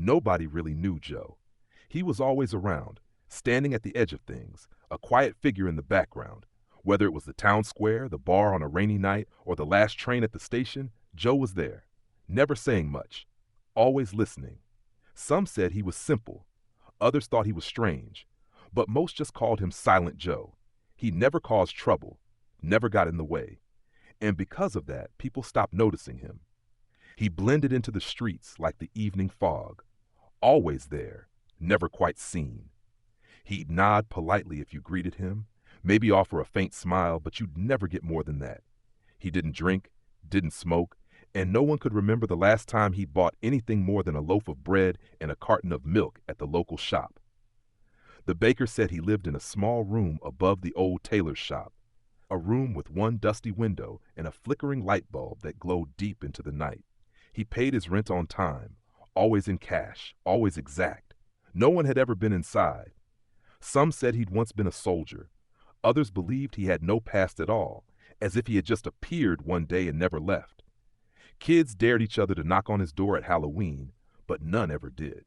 Nobody really knew Joe. He was always around, standing at the edge of things, a quiet figure in the background. Whether it was the town square, the bar on a rainy night, or the last train at the station, Joe was there, never saying much, always listening. Some said he was simple, others thought he was strange, but most just called him Silent Joe. He never caused trouble, never got in the way, and because of that, people stopped noticing him. He blended into the streets like the evening fog, always there, never quite seen. He'd nod politely if you greeted him, maybe offer a faint smile, but you'd never get more than that. He didn't drink, didn't smoke, and no one could remember the last time he'd bought anything more than a loaf of bread and a carton of milk at the local shop. The baker said he lived in a small room above the old tailor's shop, a room with one dusty window and a flickering light bulb that glowed deep into the night. He paid his rent on time, always in cash, always exact. No one had ever been inside. Some said he'd once been a soldier. Others believed he had no past at all, as if he had just appeared one day and never left. Kids dared each other to knock on his door at Halloween, but none ever did.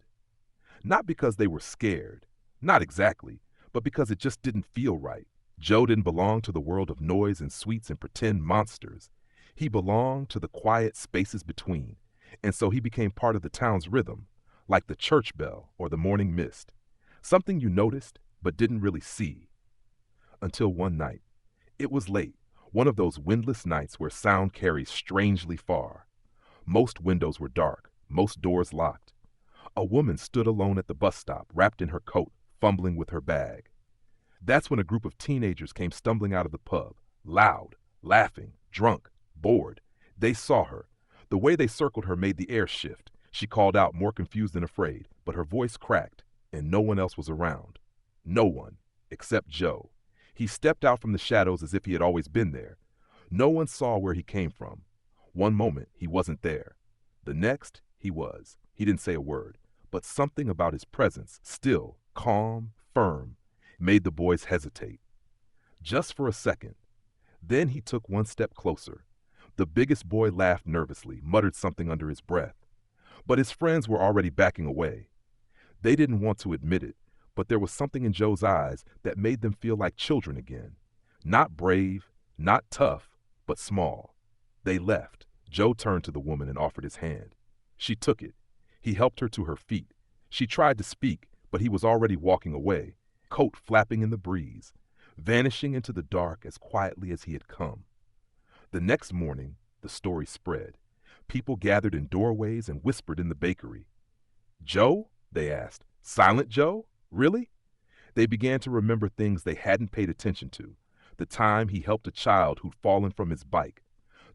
Not because they were scared, not exactly, but because it just didn't feel right. Joe didn't belong to the world of noise and sweets and pretend monsters. He belonged to the quiet spaces between, and so he became part of the town's rhythm, like the church bell or the morning mist, something you noticed but didn't really see. Until one night. It was late, one of those windless nights where sound carries strangely far. Most windows were dark, most doors locked. A woman stood alone at the bus stop, wrapped in her coat, fumbling with her bag. That's when a group of teenagers came stumbling out of the pub, loud, laughing, drunk, bored. They saw her. The way they circled her made the air shift. She called out, more confused than afraid, but her voice cracked, and no one else was around. No one, except Joe. He stepped out from the shadows as if he had always been there. No one saw where he came from. One moment, he wasn't there. The next, he was. He didn't say a word, but something about his presence, still, calm, firm, made the boys hesitate. Just for a second. Then he took one step closer. The biggest boy laughed nervously, muttered something under his breath. But his friends were already backing away. They didn't want to admit it, but there was something in Joe's eyes that made them feel like children again. Not brave, not tough, but small. They left. Joe turned to the woman and offered his hand. She took it. He helped her to her feet. She tried to speak, but he was already walking away, coat flapping in the breeze, vanishing into the dark as quietly as he had come. The next morning, the story spread. People gathered in doorways and whispered in the bakery. "Joe?" they asked. "Silent Joe? Really?" They began to remember things they hadn't paid attention to. The time he helped a child who'd fallen from his bike.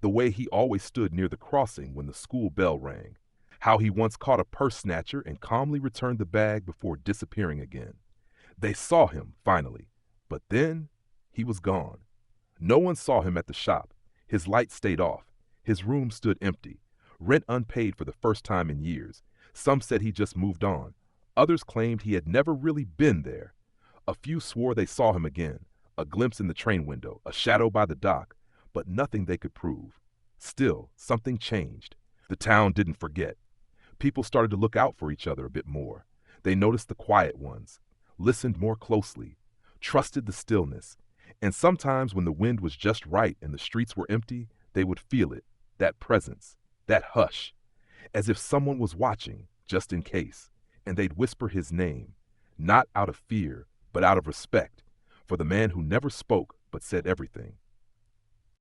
The way he always stood near the crossing when the school bell rang. How he once caught a purse snatcher and calmly returned the bag before disappearing again. They saw him, finally. But then, he was gone. No one saw him at the shop. His light stayed off. His room stood empty. Rent unpaid for the first time in years. Some said he just moved on. Others claimed he had never really been there. A few swore they saw him again, a glimpse in the train window, a shadow by the dock, but nothing they could prove. Still, something changed. The town didn't forget. People started to look out for each other a bit more. They noticed the quiet ones, listened more closely, trusted the stillness, and sometimes when the wind was just right and the streets were empty, they would feel it, that presence, that hush, as if someone was watching, just in case, and they'd whisper his name, not out of fear, but out of respect, for the man who never spoke but said everything.